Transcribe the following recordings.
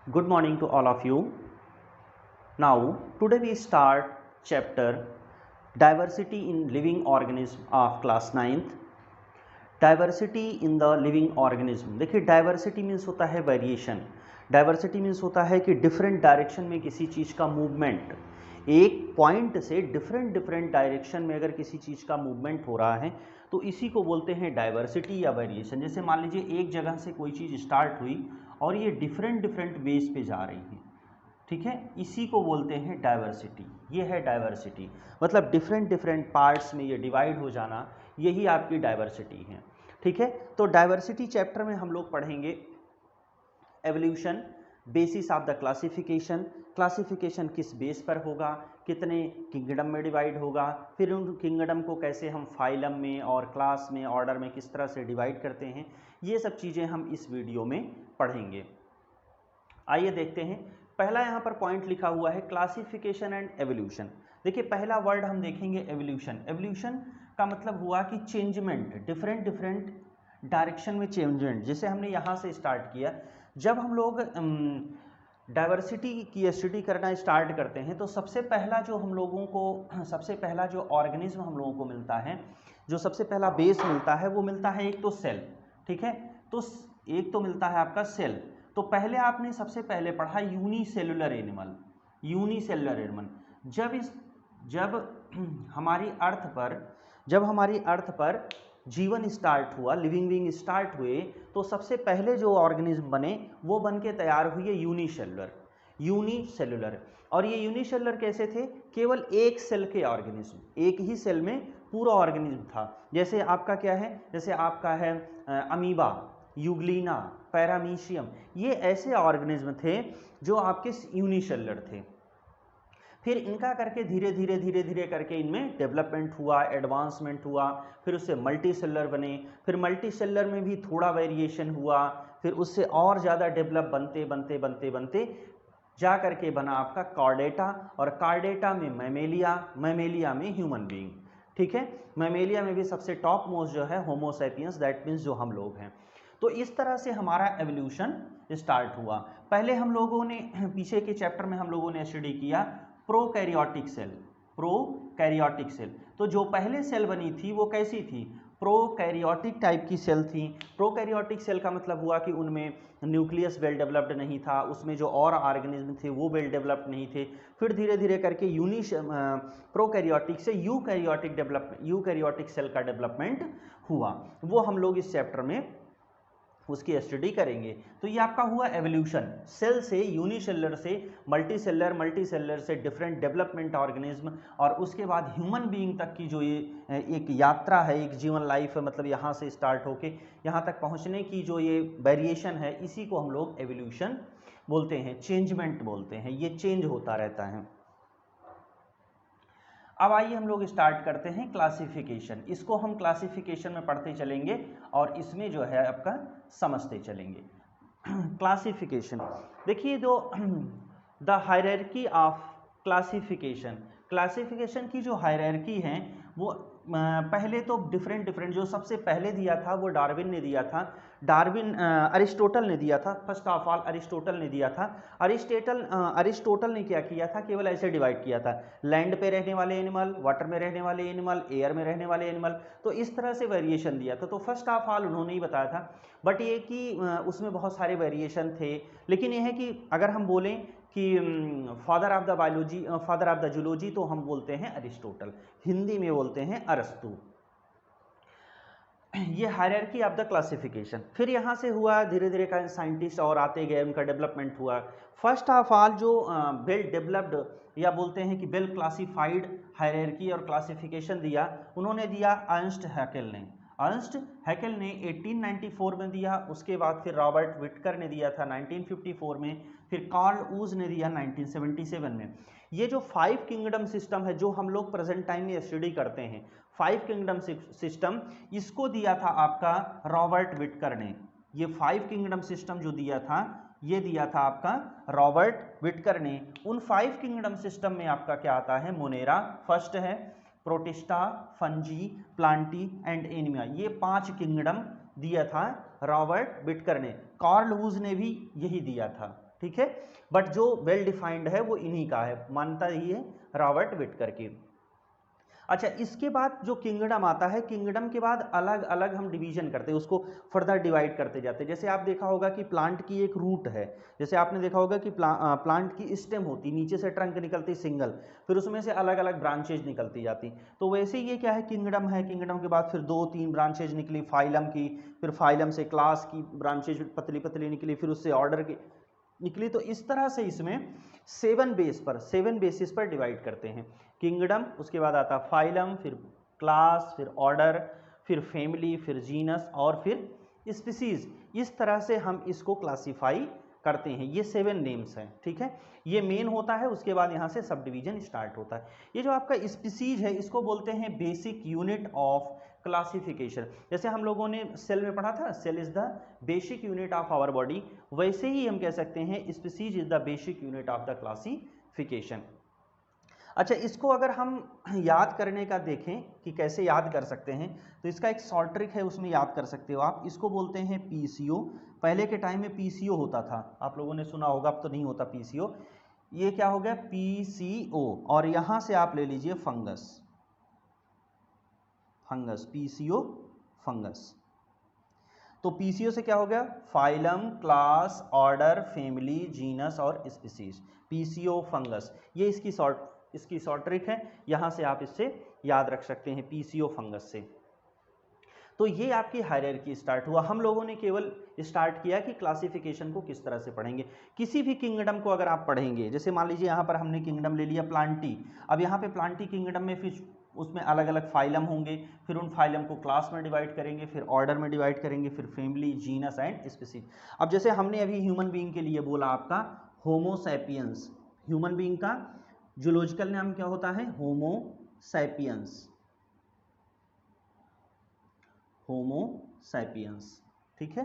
Good morning to all of you. Now, today we start chapter Diversity in Living Organism of class 9th. Diversity in the living organism. देखिए, diversity means होता है variation. Diversity means होता है कि different direction में किसी चीज़ का movement, एक पॉइंट से डिफरेंट डायरेक्शन में अगर किसी चीज़ का मूवमेंट हो रहा है तो इसी को बोलते हैं डाइवर्सिटी या वेरिएशन। जैसे मान लीजिए एक जगह से कोई चीज़ स्टार्ट हुई और ये डिफरेंट वेज पे जा रही है, ठीक है, इसी को बोलते हैं डाइवर्सिटी। ये है डाइवर्सिटी, मतलब डिफरेंट पार्ट्स में ये डिवाइड हो जाना, यही आपकी डाइवर्सिटी है। ठीक है, तो डाइवर्सिटी चैप्टर में हम लोग पढ़ेंगे evolution, basis of the classification, classification किस बेस पर होगा, कितने किंगडम में डिवाइड होगा, फिर उन किंगडम को कैसे हम फाइलम में और क्लास में, ऑर्डर में किस तरह से डिवाइड करते हैं, ये सब चीज़ें हम इस वीडियो में पढ़ेंगे। आइए देखते हैं। पहला यहाँ पर पॉइंट लिखा हुआ है क्लासिफिकेशन एंड एवोल्यूशन। देखिए, पहला वर्ड हम देखेंगे एवोल्यूशन। एवोल्यूशन का मतलब हुआ कि चेंजमेंट, डिफरेंट डायरेक्शन में चेंजमेंट। जैसे हमने यहाँ से स्टार्ट किया, जब हम लोग डाइवर्सिटी की स्टडी करना स्टार्ट करते हैं तो सबसे पहला जो हम लोगों को, सबसे पहला जो ऑर्गेनिज्म हम लोगों को मिलता है, जो सबसे पहला बेस मिलता है, वो मिलता है एक तो सेल। ठीक है, तो एक तो मिलता है आपका सेल। तो पहले आपने सबसे पहले पढ़ा यूनिसेलुलर एनिमल। यूनिसेलुलर एनिमल जब हमारी अर्थ पर जीवन स्टार्ट हुआ, लिविंग बीइंग स्टार्ट हुए, तो सबसे पहले जो ऑर्गेनिज्म बने वो बन के तैयार हुए यूनिसेलुलर। और ये यूनिसेलुलर कैसे थे? केवल एक सेल के ऑर्गेनिज्म, एक ही सेल में पूरा ऑर्गेनिज्म था। जैसे आपका क्या है, जैसे आपका है अमीबा, यूग्लिना, पैरामीशियम, ये ऐसे ऑर्गेनिज्म थे जो आपके यूनिसेलुलर थे। फिर इनका करके धीरे धीरे करके इनमें डेवलपमेंट हुआ, एडवांसमेंट हुआ, फिर उससे मल्टी सेलुलर बने, फिर मल्टी सेलुलर में भी थोड़ा वेरिएशन हुआ, फिर उससे और ज़्यादा डेवलप बनते जा करके बना आपका कार्डेटा, और कार्डेटा में मैमेलिया में ह्यूमन बीइंग। ठीक है, मैमेलिया में भी सबसे टॉप मोस्ट जो है होमो सैपियंस, दैट मीन्स जो हम लोग हैं। तो इस तरह से हमारा एवोल्यूशन स्टार्ट हुआ। पहले हम लोगों ने पीछे के चैप्टर में हम लोगों ने स्टडी किया प्रोकैरियोटिक सेल। तो जो पहले सेल बनी थी वो कैसी थी? प्रोकैरियोटिक टाइप की सेल थी। प्रोकैरियोटिक सेल का मतलब हुआ कि उनमें न्यूक्लियस वेल डेवलप्ड नहीं था, उसमें जो और ऑर्गेनिज्म थे वो वेल डेवलप्ड नहीं थे। फिर धीरे धीरे करके प्रोकैरियोटिक से यूकैरियोटिक सेल का डेवलपमेंट हुआ, वो हम लोग इस चैप्टर में उसकी स्टडी करेंगे। तो ये आपका हुआ एवोल्यूशन, सेल से, यूनिसेलुलर से मल्टीसेलुलर से डिफरेंट डेवलपमेंट ऑर्गेनिज्म, और उसके बाद ह्यूमन बीइंग तक की जो ये एक यात्रा है, एक जीवन लाइफ है, मतलब यहाँ से स्टार्ट होके यहाँ तक पहुँचने की जो ये वेरिएशन है, इसी को हम लोग एवोल्यूशन बोलते हैं, चेंजमेंट बोलते हैं। ये चेंज होता रहता है। अब आइए हम लोग स्टार्ट करते हैं क्लासिफिकेशन। इसको हम क्लासिफिकेशन में पढ़ते चलेंगे और इसमें जो है आपका समझते चलेंगे। क्लासिफिकेशन, देखिए, जो द हायरार्की ऑफ क्लासिफिकेशन की जो हायरार्की है वो पहले तो डिफरेंट जो सबसे पहले दिया था वो डार्विन ने दिया था। अरिस्टोटल ने दिया था। फर्स्ट ऑफ ऑल अरिस्टोटल ने दिया था। अरिस्टोटल ने क्या किया था? केवल ऐसे डिवाइड किया था, लैंड पे रहने वाले एनिमल, वाटर में रहने वाले एनिमल, एयर में रहने वाले एनिमल, तो इस तरह से वेरिएशन दिया था। तो फर्स्ट ऑफ ऑल उन्होंने ही बताया था, बट ये कि उसमें बहुत सारे वेरिएशन थे। लेकिन यह है कि अगर हम बोलें कि फादर ऑफ द जूलॉजी, तो हम बोलते हैं अरिस्टोटल, हिंदी में बोलते हैं अरस्तु। ये हायरार्की ऑफ द क्लासिफिकेशन। फिर यहाँ से हुआ धीरे धीरे का साइंटिस्ट और आते गए, उनका डेवलपमेंट हुआ। फर्स्ट ऑफ ऑल जो वेल डेवलप्ड या बोलते हैं कि वेल क्लासिफाइड हायरार्की और क्लासिफिकेशन दिया, उन्होंने दिया अर्नस्ट हैकेल ने 1894 में दिया। उसके बाद फिर रॉबर्ट विटकर ने दिया था 1954 में, फिर कार्ल ऊज ने दिया 1977 में। ये जो 5 किंगडम सिस्टम है जो हम लोग प्रेजेंट टाइम में स्टडी करते हैं, 5 किंगडम सिस्टम, इसको दिया था आपका रॉबर्ट विटकर ने। ये 5 किंगडम सिस्टम जो दिया था, ये दिया था आपका रॉबर्ट विटकर ने। उन 5 किंगडम सिस्टम में आपका क्या आता है? मोनेरा फर्स्ट है, protista, fungi, Plantae and anaemia, ये 5 किंगडम दिया था रॉबर्ट विटकर ने। कार्ल वूज ने भी यही दिया था। ठीक है, बट जो वेल डिफाइंड है वो इन्हीं का है, मानता ही है रॉबर्ट विटकर की। अच्छा, इसके बाद जो किंगडम आता है, किंगडम के बाद अलग अलग हम डिवीजन करते हैं, उसको फर्दर डिवाइड करते जाते हैं। जैसे आप देखा होगा कि प्लांट की एक रूट है, जैसे आपने देखा होगा कि प्लांट की स्टेम होती, नीचे से ट्रंक निकलती सिंगल, फिर उसमें से अलग अलग ब्रांचेज निकलती जाती। तो वैसे ये क्या है, किंगडम है, किंगडम के बाद फिर 2-3 ब्रांचेज निकली फाइलम की, फिर फाइलम से क्लास की ब्रांचेज पतली पतली निकली, फिर उससे ऑर्डर की निकली। तो इस तरह से इसमें 7 बेसिस पर डिवाइड करते हैं किंगडम, उसके बाद आता फाइलम, फिर क्लास, फिर ऑर्डर, फिर फैमिली, फिर जीनस और फिर स्पीसीज। इस तरह से हम इसको क्लासिफाई करते हैं। ये 7 नेम्स हैं, ठीक है, ये मेन होता है, उसके बाद यहाँ से सब डिवीजन स्टार्ट होता है। ये जो आपका स्पीसीज है इसको बोलते हैं बेसिक यूनिट ऑफ क्लासिफिकेशन। जैसे हम लोगों ने सेल में पढ़ा था, cell is the basic unit of our body, वैसे ही हम कह सकते हैं species is the basic unit of the classification. अच्छा, इसको अगर हम याद करने का देखें कि कैसे याद कर सकते हैं, तो इसका एक शॉर्ट ट्रिक है, उसमें याद कर सकते हो आप। इसको बोलते हैं पीसीओ। पहले के टाइम में पीसीओ होता था, आप लोगों ने सुना होगा, अब तो नहीं होता पीसीओ। ये क्या हो गया, पीसीओ, और यहां से आप ले लीजिए फंगस, फंगस, पीसीओ फंगस। तो पीसीओ से क्या हो गया, phylum, class, order, family, genus और स्पीसीज, पीसीओ फंगस। ये इसकी शॉर्ट ट्रिक है, यहां से आप इससे याद रख सकते हैं, पीसीओ फंगस से। तो ये आपकी हायरार्की स्टार्ट हुआ। हम लोगों ने केवल स्टार्ट किया कि क्लासिफिकेशन को किस तरह से पढ़ेंगे। किसी भी किंगडम को अगर आप पढ़ेंगे, जैसे मान लीजिए यहाँ पर हमने किंगडम ले लिया प्लांटी, अब यहाँ पे प्लांटी किंगडम में फिर उसमें अलग अलग फाइलम होंगे, फिर उन फाइलम को क्लास में डिवाइड करेंगे, फिर ऑर्डर में डिवाइड करेंगे, फिर फैमिली, जीनस एंड स्पीसीज। अब जैसे हमने अभी ह्यूमन बीइंग के लिए बोला आपका होमो सैपियंस, ह्यूमन बीइंग का जूलॉजिकल नाम क्या होता है, होमो सैपियंस, होमो सैपियंस, ठीक है।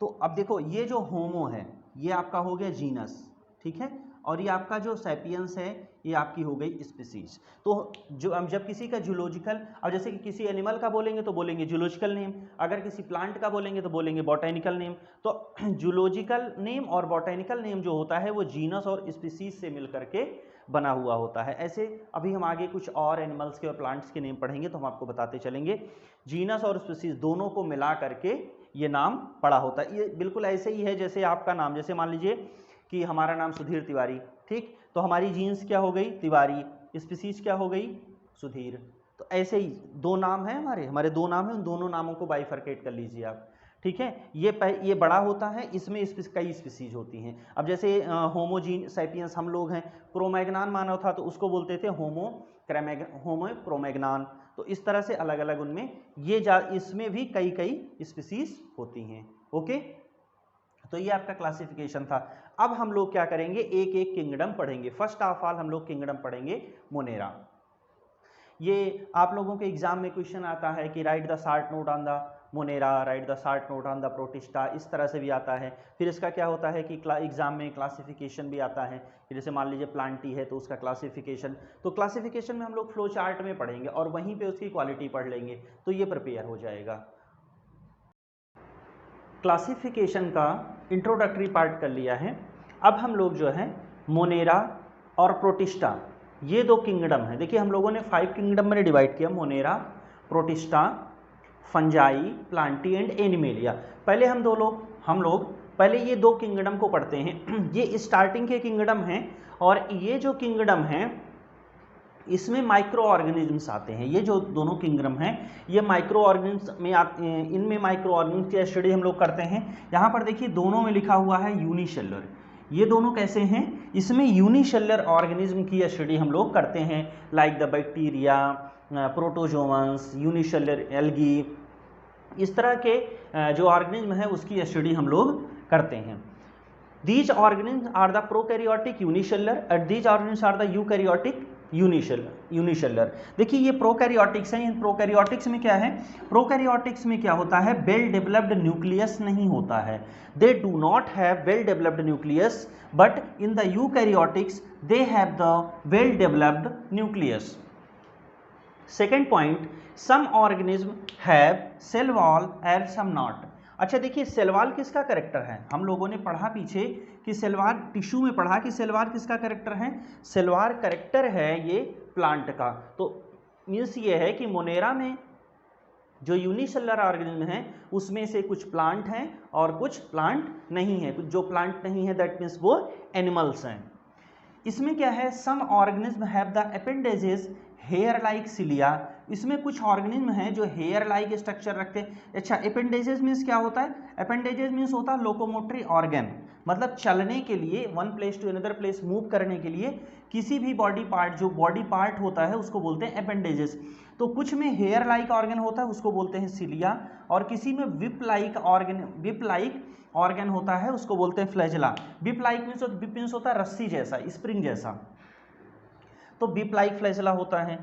तो अब देखो, ये जो होमो है ये आपका हो गया जीनस, ठीक है, और ये आपका जो सैपियंस है ये आपकी हो गई स्पीसीज। तो जो हम जब किसी का जूलॉजिकल, अब जैसे कि किसी एनिमल का बोलेंगे तो बोलेंगे जूलॉजिकल नेम, अगर किसी प्लांट का बोलेंगे तो बोलेंगे बॉटेनिकल नेम। तो जूलॉजिकल नेम और बॉटेनिकल नेम जो होता है वो जीनस और स्पीसीज से मिलकर के बना हुआ होता है। ऐसे अभी हम आगे कुछ और एनिमल्स के और प्लांट्स के नेम पढ़ेंगे तो हम आपको बताते चलेंगे। जीनस और स्पीसीज दोनों को मिला करके ये नाम पड़ा होता है। ये बिल्कुल ऐसे ही है जैसे आपका नाम, जैसे मान लीजिए कि हमारा नाम सुधीर तिवारी, ठीक, तो हमारी जीन्स क्या हो गई, तिवारी, स्पीसीज क्या हो गई, सुधीर। तो ऐसे ही 2 नाम है हमारे 2 नाम है, उन दोनों नामों को बाइफरकेट कर लीजिए आप, ठीक है। ये बड़ा होता है, इसमें कई स्पीसीज होती हैं। अब जैसे होमोजीन सैपियंस हम लोग हैं, क्रोमैग्नान मानव था तो उसको बोलते थे होमो क्रोमैग्नान। तो इस तरह से अलग अलग उनमें इसमें भी कई स्पीसीज होती हैं। ओके, तो ये आपका क्लासिफिकेशन था। अब हम लोग क्या करेंगे, एक एक किंगडम पढ़ेंगे। फर्स्ट ऑफ ऑल हम लोग किंगडम पढ़ेंगे मोनेरा। ये आप लोगों के एग्जाम में क्वेश्चन आता है कि right the short note on the Monera, right the short note on the protista, इस तरह से भी आता है। फिर इसका क्या होता है कि एग्जाम में क्लासिफिकेशन भी आता है, कि जैसे मान लीजिए प्लांटी है तो उसका क्लासिफिकेशन, तो क्लासिफिकेशन में हम लोग फ्लो चार्ट में पढ़ेंगे और वहीं पे उसकी क्वालिटी पढ़ लेंगे, तो ये प्रिपेयर हो जाएगा। क्लासिफिकेशन का इंट्रोडक्टरी पार्ट कर लिया है। अब हम लोग जो है मोनेरा और प्रोटिस्टा, ये 2 किंगडम है। देखिए हम लोगों ने 5 किंगडम में डिवाइड किया, Monera, protista, fungi, Plantae and animalia. पहले हम लोग पहले ये 2 किंगडम को पढ़ते हैं। ये स्टार्टिंग के किंगडम हैं और ये जो किंगडम हैं इसमें माइक्रो ऑर्गेनिजम्स आते हैं। ये जो दोनों किंगडम हैं ये माइक्रो ऑर्गेनिजम्स में इनमें माइक्रो ऑर्गेनिजम्स की स्टडी हम लोग करते हैं। यहाँ पर देखिए दोनों में लिखा हुआ है यूनिसेलुलर, ये दोनों कैसे हैं, इसमें यूनिसेलुलर ऑर्गेनिज्म की स्टडी हम लोग करते हैं, like the bacteria, protozoans, unicellular algae, इस तरह के जो ऑर्गेनिज्म है उसकी स्टडी हम लोग करते हैं। These organisms are the prokaryotic unicellular and these organisms are the eukaryotic unicellular। देखिए ये प्रोकैरियोटिक्स हैं। इन प्रोकैरियोटिक्स में क्या है, प्रोकैरियोटिक्स में क्या होता है, वेल डेवलप्ड न्यूक्लियस नहीं होता है, they do not have well developed nucleus, but in the eukaryotics they have the well developed nucleus. Second point, some organism have cell wall and some not. अच्छा देखिए, cell wall किसका character है? हम लोगों ने पढ़ा पीछे कि सेल वॉल, टिश्यू में पढ़ा कि सेल वॉल किसका कैरेक्टर है? सेल वॉल कैरेक्टर है ये प्लांट का। तो मीन्स ये है कि मोनेरा में जो यूनिसेलुलर ऑर्गेनिज्म है उसमें से कुछ प्लांट हैं और कुछ प्लांट नहीं है। कुछ जो प्लांट नहीं है दैट मीन्स वो एनिमल्स हैं। इसमें क्या है, some organism have the appendages hair like cilia. इसमें कुछ ऑर्गेनिज्म हैं जो हेयर लाइक स्ट्रक्चर रखते हैं। अच्छा, अपेंडेजेस मीन्स क्या होता है? अपेंडेजेस मीन्स होता है लोकोमोटरी ऑर्गन, मतलब चलने के लिए, one place to another place move करने के लिए किसी भी बॉडी पार्ट, जो बॉडी पार्ट होता है उसको बोलते हैं अपेंडेजेस। तो कुछ में हेयर लाइक ऑर्गन होता है उसको बोलते हैं सिलिया, और किसी में विप लाइक ऑर्गन होता है उसको बोलते हैं फ्लैजेला। विप लाइक मीन्स होता है रस्सी जैसा, स्प्रिंग जैसा, तो विप लाइक फ्लैजेला होता है।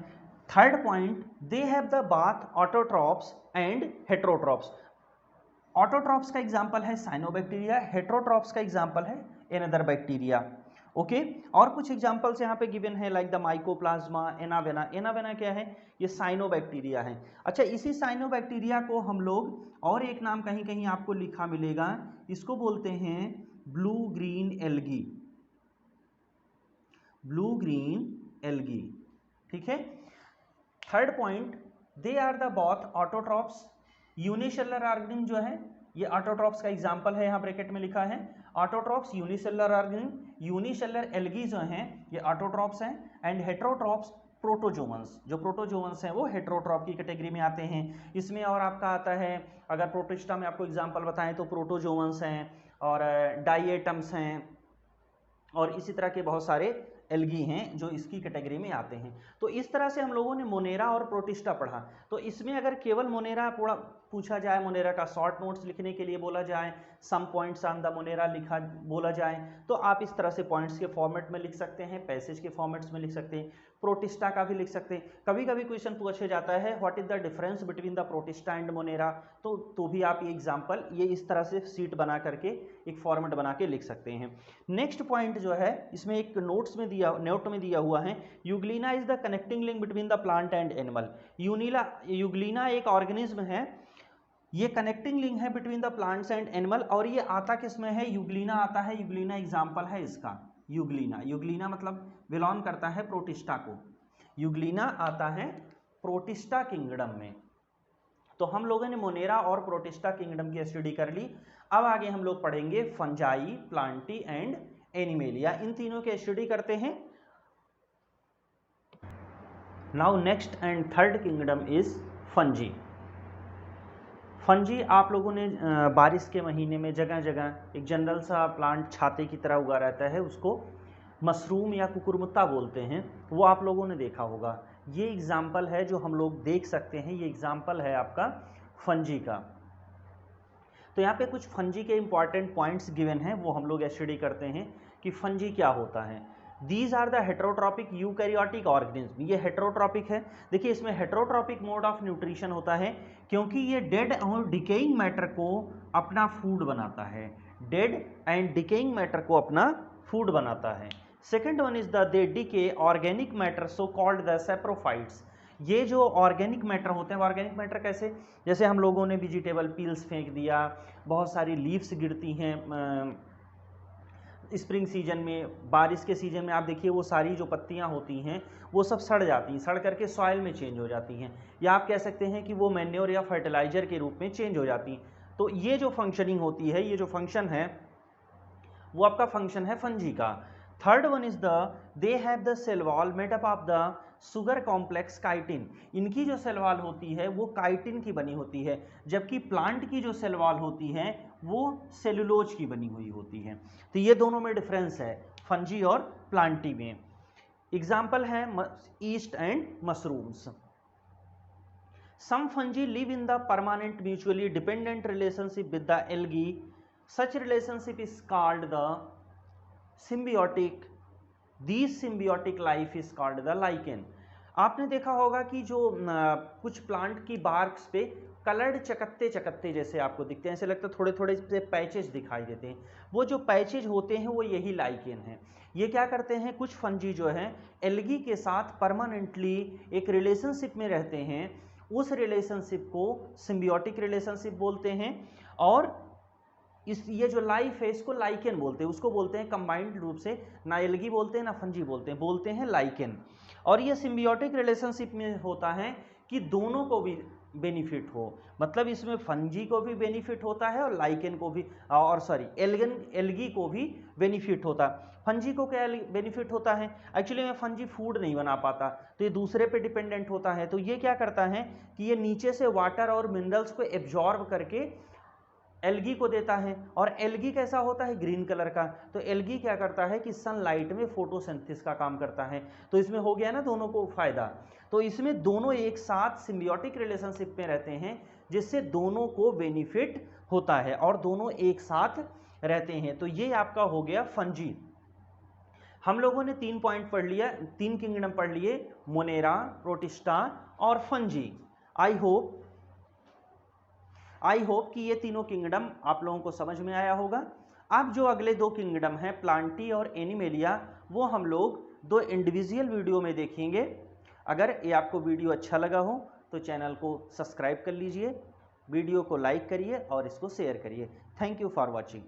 Third point, they have the bath autotrophs and heterotrophs. Autotrophs का एग्जांपल है साइनोबैक्टीरिया, हेट्रोट्रॉप्स का एग्जांपल है एनदर बैक्टीरिया। ओके, और कुछ एग्जांपल्स यहाँ पे गिवन है लाइक द माइकोप्लाज्मा, एनावेना। एनावेना क्या है? ये साइनोबैक्टीरिया है। अच्छा, इसी साइनोबैक्टीरिया को हम लोग और एक नाम कहीं कहीं आपको लिखा मिलेगा, इसको बोलते हैं blue green algae. Blue green algae, ठीक है। Third point, they are the both autotrophs. Unicellular organism जो है ये ऑटोट्रॉप्स का एग्जांपल है, यहाँ ब्रैकेट में लिखा है autotrophs unicellular organism. Unicellular algae जो हैं ये ऑटोट्रॉप्स हैं, एंड हेट्रोट्रॉप्स प्रोटोजोवंस। जो प्रोटोजोवंस हैं वो हेट्रोट्रॉप की कैटेगरी में आते हैं। इसमें और आपका आता है, अगर प्रोटिस्टा में आपको एग्जांपल बताएं तो प्रोटोजोवंस हैं और डाइएटम्स हैं, और इसी तरह के बहुत सारे एल्गी हैं जो इसकी कैटेगरी में आते हैं। तो इस तरह से हम लोगों ने मोनेरा और प्रोटिस्टा पढ़ा। तो इसमें अगर केवल मोनेरा पूछा जाए, मोनेरा का शॉर्ट नोट्स लिखने के लिए बोला जाए, some points on the monera बोला जाए, तो आप इस तरह से पॉइंट्स के फॉर्मेट में लिख सकते हैं, पैसेज के फॉर्मेट्स में लिख सकते हैं, प्रोटिस्टा का भी लिख सकते हैं। कभी कभी क्वेश्चन पूछा जाता है what is the difference between the protista and Monera, तो भी आप ये एग्जाम्पल ये इस तरह से सीट बना करके एक फॉर्मेट बना के लिख सकते हैं। नेक्स्ट पॉइंट जो है इसमें एक नोट में दिया हुआ है, Euglena is the connecting link between the plant and animal. Euglena एक ऑर्गेनिज्म है, ये कनेक्टिंग लिंक है between the plants and animal, और ये आता किस में है? यूग्लिना आता है। यूग्लिना एग्जाम्पल है इसका, यूग्लिना मतलब बिलोंग करता है प्रोटिस्टा को। यूग्लिना आता है प्रोटिस्टा किंगडम में। तो हम लोगों ने मोनेरा और प्रोटिस्टा किंगडम की स्टडी कर ली। अब आगे हम लोग पढ़ेंगे फंजाई, प्लांटी एंड एनिमेलिया, इन तीनों की स्टडी करते हैं। Now next and third kingdom is fungi. Fungi आप लोगों ने बारिश के महीने में जगह जगह एक जनरल सा प्लांट छाते की तरह उगा रहता है, उसको मशरूम या कुकुरमुत्ता बोलते हैं, वो आप लोगों ने देखा होगा। ये एग्जाम्पल है जो हम लोग देख सकते हैं, ये एग्जाम्पल है आपका फंजी का। तो यहाँ पे कुछ फंजी के इंपॉर्टेंट पॉइंट्स गिवन हैं, वो हम लोग स्टडी करते हैं कि फंजी क्या होता है। These are the heterotrophic eukaryotic organism. ये हेट्रोट्रॉपिक है। देखिए इसमें हेट्रोट्रॉपिक मोड ऑफ न्यूट्रिशन होता है, क्योंकि ये डेड और डिकेइंग मैटर को अपना फूड बनाता है। डेड एंड डिकेइंग मैटर को अपना फूड बनाता है। Second one is the they decay organic matter so called the saprophytes. ये जो ऑर्गेनिक मैटर होते हैं, ऑर्गेनिक मैटर कैसे? जैसे हम लोगों ने वेजिटेबल पील्स फेंक दिया, बहुत सारी लीव्स गिरती हैं स्प्रिंग सीजन में, बारिश के सीजन में आप देखिए वो सारी जो पत्तियां होती हैं वो सब सड़ जाती हैं, सड़ करके सॉइल में चेंज हो जाती हैं, या आप कह सकते हैं कि वो मैन्योर या फर्टिलाइजर के रूप में चेंज हो जाती हैं। तो ये जो फंक्शनिंग होती है, ये जो फंक्शन है वो आपका फंक्शन है फंजी का। Third one is the they have the cell wall made up of the sugar complex chitin. इनकी जो सेल वॉल होती है वो काइटिन की बनी होती है, जबकि प्लांट की जो सेल वॉल होती है वो सेलुलोज की बनी हुई होती है। तो ये दोनों में डिफरेंस है फंजी और प्लांटी में। एग्जाम्पल है yeast and mushrooms. Some fungi live in the permanent mutually dependent relationship with the algae. Such relationship is called the symbiotic. This symbiotic life is called the lichen. आपने देखा होगा कि जो कुछ plant की barks पे coloured चकत्ते चकत्ते जैसे आपको दिखते हैं, ऐसे लगता है थोड़े थोड़े से पैचेज दिखाई देते हैं, वो जो पैचेज होते हैं वो यही लाइकेन है। ये क्या करते हैं, कुछ फंजी जो है एल्गी के साथ परमानेंटली एक रिलेशनशिप में रहते हैं, उस रिलेशनशिप को सिम्बियोटिक रिलेशनशिप बोलते हैं। और ये जो लाइफ है इसको लाइकेन बोलते हैं, उसको बोलते हैं कंबाइंड रूप से, ना एल्गी बोलते हैं ना फंजी बोलते हैं लाइकेन। और ये सिम्बियोटिक रिलेशनशिप में होता है कि दोनों को भी बेनिफिट हो, मतलब इसमें फंजी को भी बेनिफिट होता है और लाइकेन को भी, और सॉरी एल्गी को भी बेनिफिट होता है। फंजी को क्या बेनिफिट होता है, एक्चुअली में फंजी फूड नहीं बना पाता, तो ये दूसरे पे डिपेंडेंट होता है। तो ये क्या करता है कि ये नीचे से वाटर और मिनरल्स को एब्जॉर्ब करके एल्गी को देता है, और एल्गी कैसा होता है, ग्रीन कलर का। तो एल्गी क्या करता है कि सनलाइट में फोटोसिंथेसिस का काम करता है। तो इसमें हो गया ना दोनों को फायदा। तो इसमें दोनों एक साथ सिम्बियोटिक रिलेशनशिप में रहते हैं, जिससे दोनों को बेनिफिट होता है और दोनों एक साथ रहते हैं। तो ये आपका हो गया फंजी। हम लोगों ने 3 पॉइंट पढ़ लिया, 3 किंगडम पढ़ लिए, मोनेरा, प्रोटिस्टा और फंजी। आई होप कि ये तीनों किंगडम आप लोगों को समझ में आया होगा। अब जो अगले 2 किंगडम हैं, प्लांटी और एनिमेलिया, वो हम लोग 2 इंडिविजुअल वीडियो में देखेंगे। अगर ये आपको वीडियो अच्छा लगा हो तो चैनल को सब्सक्राइब कर लीजिए, वीडियो को लाइक करिए और इसको शेयर करिए। Thank you for watching.